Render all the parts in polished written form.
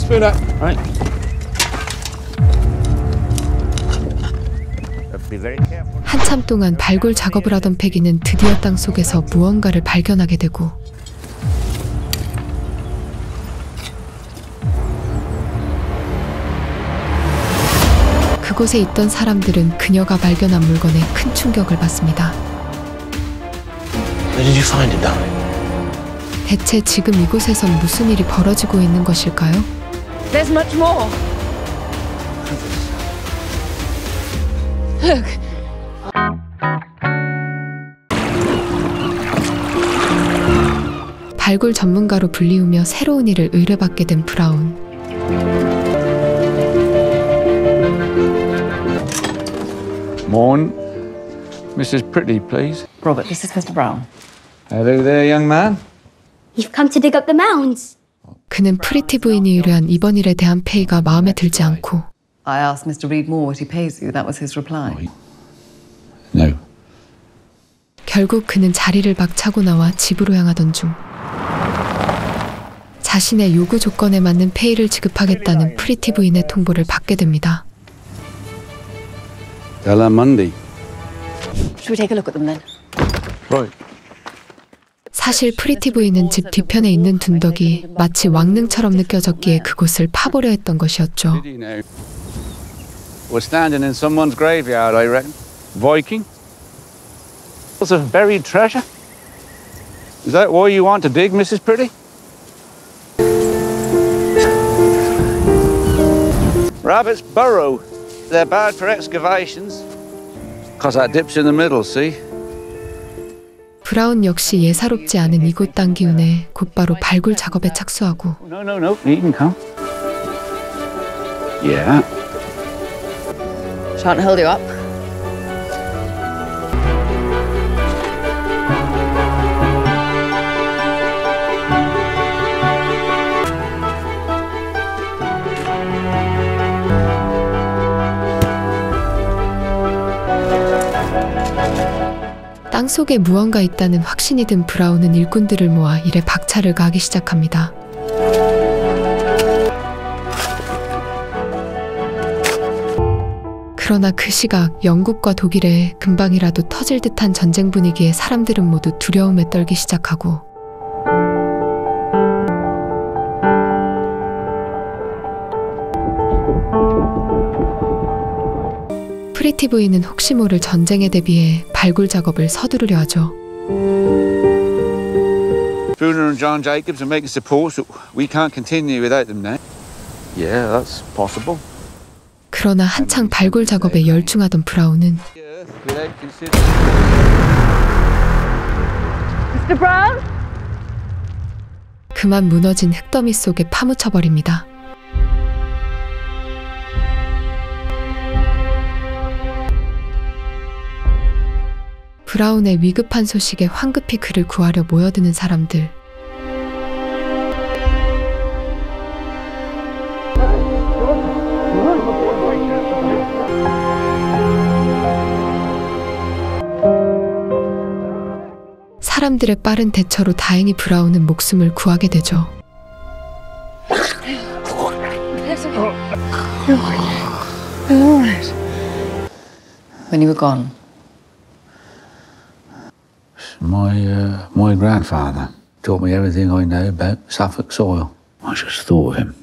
Spooner. Right. 한참 동안 발굴 작업을 하던 패기는 드디어 땅속에서 무언가를 발견하게 되고 그곳에 있던 사람들은 그녀가 발견한 물건에 큰 충격을 받습니다. Where did you find it, darling? 대체 지금 이곳에선 무슨 일이 벌어지고 있는 것일까요? There's much more. Look. 발굴 전문가로 불리우며 새로운 일을 의뢰받게 된 브라운. Morn. Mrs. Pretty, please. Robert, this is Mr. Brown. Hello there, young man. You've come to dig up the mounds. 그는 프리티 부인이 의뢰한 이번 일에 대한 페이가 마음에 들지 않고 I asked Mr. Reed Moore what he pays you. That was his reply. No. 결국 그는 자리를 박차고 나와 집으로 향하던 중 자신의 요구 조건에 맞는 페이를 지급하겠다는 프리티 부인의 통보를 받게 됩니다. Tell her Monday. Should we take a look at them then? Right. 사실 프리티 부인은 집 뒤편에 있는 둔덕이 마치 왕릉처럼 느껴졌기에 그곳을 파보려 했던 것이었죠. We're standing in someone's graveyard, I reckon. Viking? Was of buried treasure? Is that why you want to dig, Mrs. Pretty? Rabbits burrow. They're bad for excavations. Because that dips in the middle, see? 브라운 역시 예사롭지 않은 이곳 땅 기운에 곧바로 발굴 작업에 착수하고 No. You can come. Yeah. Shan't hold you up. 땅속에 무언가 있다는 확신이 든 브라운은 일꾼들을 모아 일에 박차를 가하기 시작합니다. 그러나 그 시각 영국과 독일에 금방이라도 터질 듯한 전쟁 분위기에 사람들은 모두 두려움에 떨기 시작하고 프리티 부인은 혹시 모를 전쟁에 대비해 발굴 작업을 서두르려 하죠. Spooner and John Jacobs are making support. We can't continue without them now. Yeah, that's possible. 그러나 한창 발굴 작업에 열중하던 브라운은 Mr. Brown? 그만 무너진 흙더미 속에 파묻혀버립니다. 브라운의 위급한 소식에 황급히 그를 구하려 모여드는 사람들. 사람들의 빠른 대처로 다행히 브라운은 목숨을 구하게 되죠. When you were gone. My grandfather taught me everything I know about Suffolk soil. I just thought of him.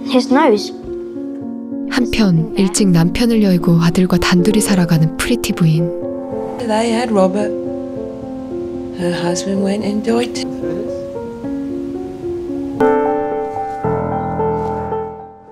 His nose. 한편 일찍 남편을 여의고 아들과 단둘이 살아가는 프리티 부인. They had Robert. Her husband went and died.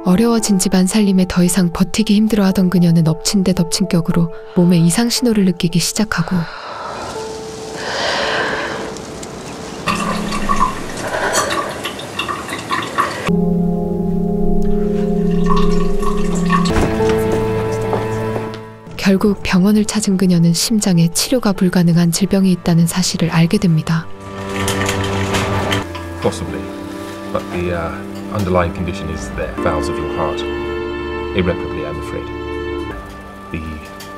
어려워진 집안 살림에 더 이상 버티기 힘들어하던 그녀는 엎친 데 덮친 격으로 몸에 이상 신호를 느끼기 시작하고 결국 병원을 찾은 그녀는 심장에 치료가 불가능한 질병이 있다는 사실을 알게 됩니다. Possibly, but the underlying condition is the valves of your heart. Irreparably, I'm afraid. The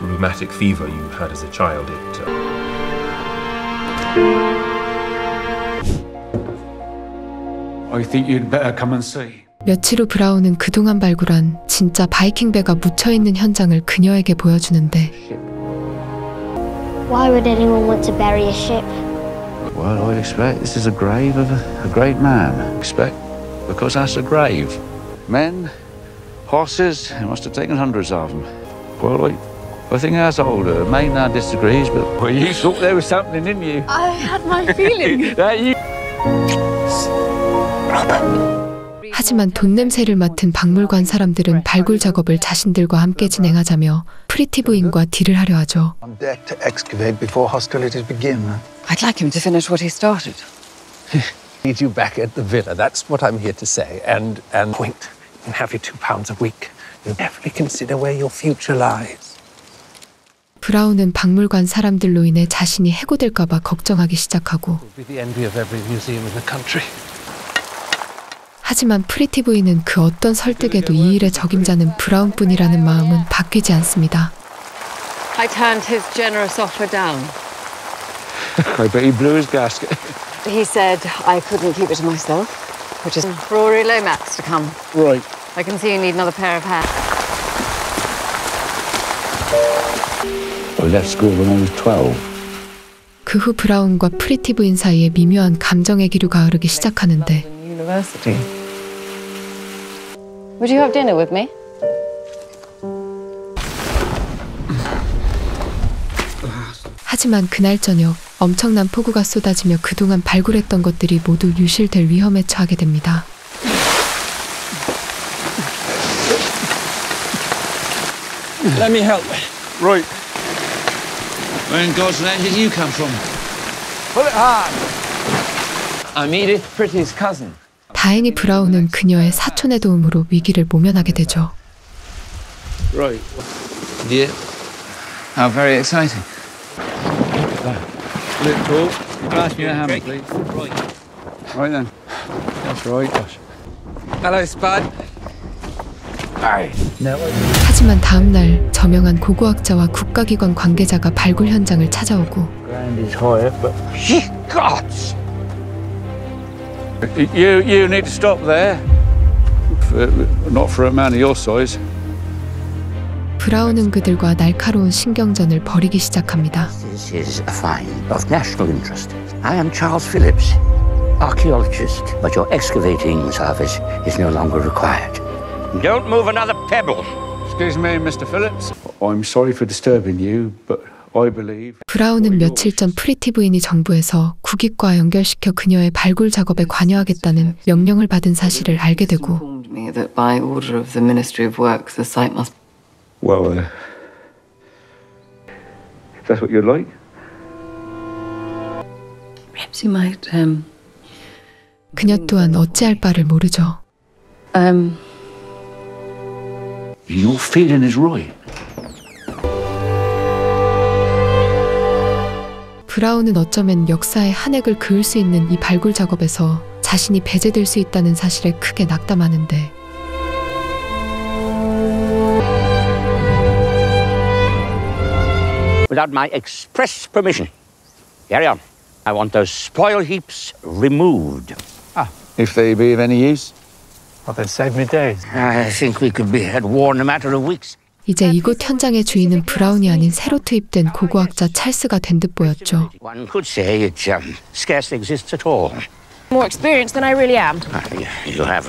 rheumatic fever you had as a child, I think you'd better come and see. 며칠 후 브라운은 그동안 발굴한 진짜 바이킹 배가 묻혀있는 현장을 그녀에게 보여주는데 Why would anyone want to bury a ship? Well, I'd expect this is a grave of a great man. Expect, because that's a grave. Men, horses, it must have taken hundreds of them. Well, I think that's older. Maynard disagrees, but well, you thought there was something, didn't you? I had my feeling. That you. 하지만 돈 냄새를 맡은 박물관 사람들은 발굴 작업을 자신들과 함께 진행하자며 프리티 부인과 딜을 하려 하죠. On deck to excavate before hostilities begin. I'd like him to finish what he started. Need you back at the villa. That's what I'm here to say. And point. And have you £2 a week. You definitely consider where your future lies. 브라운은 박물관 사람들로 인해 자신이 해고될까 봐 걱정하기 시작하고 Be the envy of every museum in the country. 하지만 프리티 부인은 그 어떤 설득에도 이 일의 적임자는 브라운뿐이라는 마음은 바뀌지 않습니다. I turned his generous offer down. I bet he blew his gasket. He said I couldn't keep it to myself, which is Rory Lomax to come. Right. I can see you need another pair of hands. I left school when I was 12. 그 후 브라운과 프리티 부인 사이에 미묘한 감정의 기류가 흐르기 시작하는데 University. Would you have dinner with me? 하지만 그날 저녁 엄청난 폭우가 쏟아지며 그동안 발굴했던 것들이 모두 유실될 위험에 처하게 됩니다. Let me help. Right. Where in God's name did you come from? Pull it hard. I'm Edith Pretty's cousin. 다행히 브라운은 그녀의 사촌의 도움으로 위기를 모면하게 되죠. Right. Yeah. How very exciting. Look, Paul. Pass me a hammer, please. Right. Right then. That's right, Josh. Hello, Spud. 하지만 다음 날 저명한 고고학자와 국가기관 관계자가 발굴 현장을 찾아오고 Ground is higher, but gods! You need to stop there. Not for a man of your size. 브라운은 그들과 날카로운 신경전을 벌이기 시작합니다. This is a find of national interest. I am Charles Phillips, archaeologist, but your excavating service is no longer required. Don't move another pebble. Excuse me, Mr. Phillips. I'm sorry for disturbing you, but I believe. 브라운은 며칠 전 프리티 부인이 정부에서 국익과 연결시켜 그녀의 발굴 작업에 관여하겠다는 명령을 받은 사실을 알게 되고 Informed me that by order of the Ministry of Works, the site must. Well, if that's what you'd like. Perhaps you might. 그녀 또한 어찌할 바를 모르죠. Your feeling is right. 브라운은 어쩌면 역사의 한 획을 그을 수 있는 이 발굴 작업에서 자신이 배제될 수 있다는 사실에 크게 낙담하는데 Without my express permission. Carry on. I want those spoil heaps removed. If they be of any use. Well, they'd save me days. I think we could be at war in a matter of weeks. 이제 이곳 현장의 주인은 브라운이 아닌 새로 투입된 고고학자 찰스가 된 듯 보였죠. One could say it scarcely exists at all. More experienced than I really am. You have.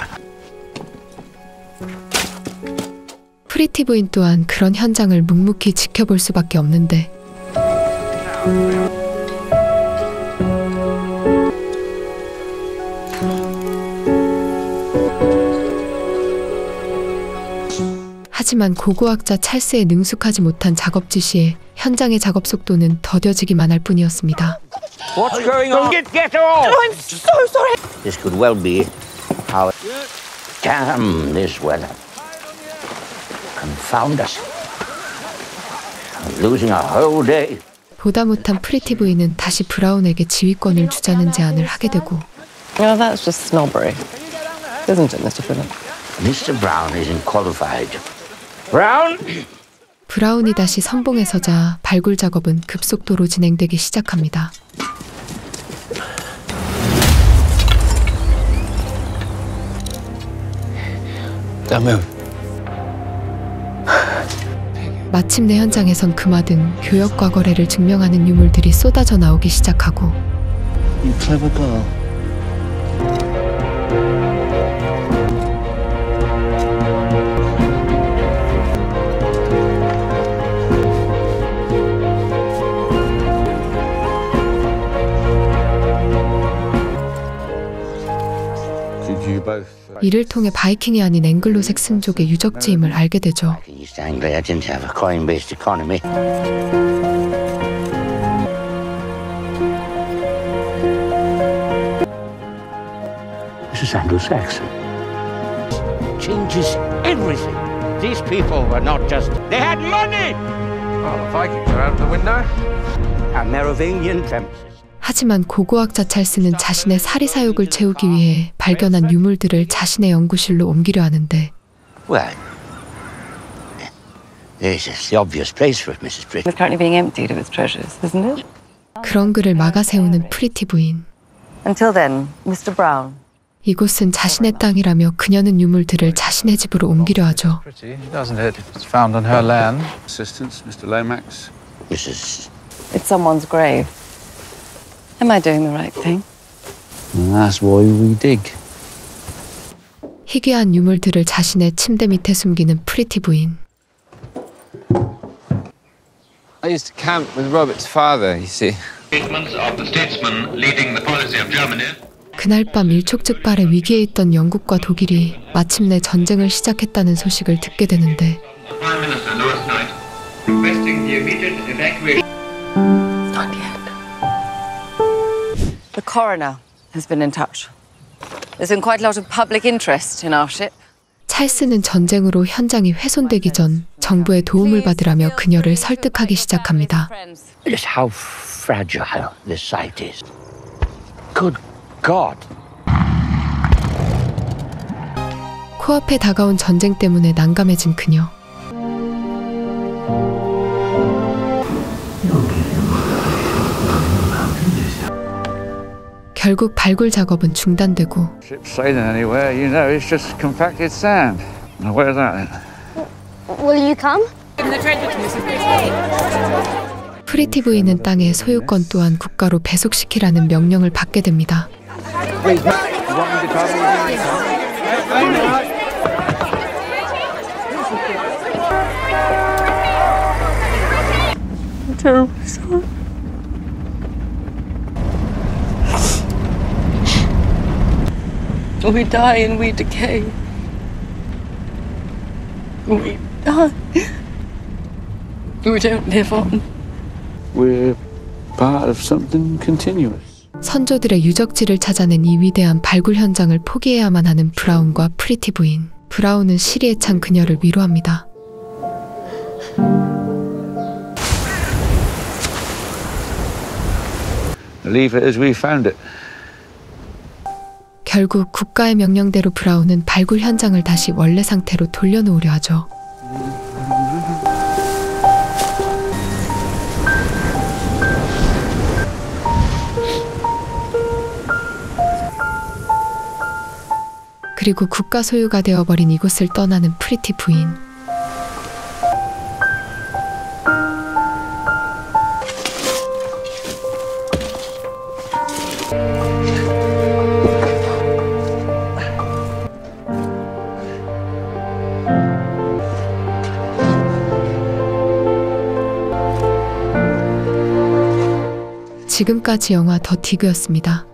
프리티 부인 또한 그런 현장을 묵묵히 지켜볼 수밖에 없는데 하지만 고고학자 찰스의 능숙하지 못한 작업 지시에 현장의 작업 속도는 더뎌지기만 할 뿐이었습니다. What's going on? Get off! Oh, I'm so sorry. This could well be how. Damn this weather. Confound us. I'm losing a whole day. 보다 못한 프리티 부인은 다시 브라운에게 지휘권을 주자는 제안을 하게 되고 Oh, that's just snobbery, isn't it, Mr. Phillips? Mr. Brown isn't qualified. Brown! 브라운이 다시 선봉에 서자 발굴 작업은 급속도로 진행되기 시작합니다. Don't move. 마침내 현장에선 금화등 교역과 거래를 증명하는 유물들이 쏟아져 나오기 시작하고 You clever girl. 이를 통해 바이킹이 아닌 앵글로색 승족의 유적지임을 알게 되죠. East Anglia didn't have a coin-based economy. This is Anglo-Saxon. Changes everything. These people were not just... They had money! Oh, the Vikings are out the window. A Merovingian premises. 하지만 고고학자 찰스는 자신의 사리사욕을 채우기 위해 발견한 유물들을 자신의 연구실로 옮기려 하는데 Well, this is the obvious place for it, Mrs. Britton. It's currently being emptied of its treasures, isn't it? 그런 그를 막아세우는 프리티 부인. Until then, Mr. Brown. 이곳은 자신의 땅이라며 그녀는 유물들을 자신의 집으로 옮기려 하죠. Pretty, doesn't it? It's found on her land. Assistants, Mr. Lomax. Mrs. It's someone's grave. Am I doing the right thing? And that's why we dig. 희귀한 유물들을 자신의 침대 밑에 숨기는 프리티 부인. I used to camp with Robert's father, you see. Statements of the statesman leading the policy of Germany. 그날 밤 일촉즉발의 위기에 있던 영국과 독일이 마침내 전쟁을 시작했다는 소식을 듣게 되는데 Prime Minister Louis Knight requesting the immediate evacuation. Not yet. The coroner has been in touch. There's been quite a lot of public interest in our ship. 찰스는 전쟁으로 현장이 훼손되기 전 정부의 도움을 받으라며 그녀를 설득하기 시작합니다. Just how fragile this site is. Good God. 코앞에 다가온 전쟁 때문에 난감해진 그녀. 결국 발굴 작업은 중단되고 Ship sailing anywhere, you know, it's just compacted sand. Now where's that then? Will you come? 프리티 부인은 땅의 소유권 또한 국가로 배속시키라는 명령을 받게 됩니다. Terrible son. We die and we decay. We die. We don't live on. We're part of something continuous. 선조들의 유적지를 찾아낸 이 위대한 발굴 현장을 포기해야만 하는 브라운과 프리티 부인. 브라운은 시리에 찬 그녀를 위로합니다. Leave it as we found it. 결국 국가의 명령대로 브라운은 발굴 현장을 다시 원래 상태로 돌려놓으려 하죠. 그리고 국가 소유가 되어버린 이곳을 떠나는 프리티 부인. 지금까지 영화 더 디그였습니다.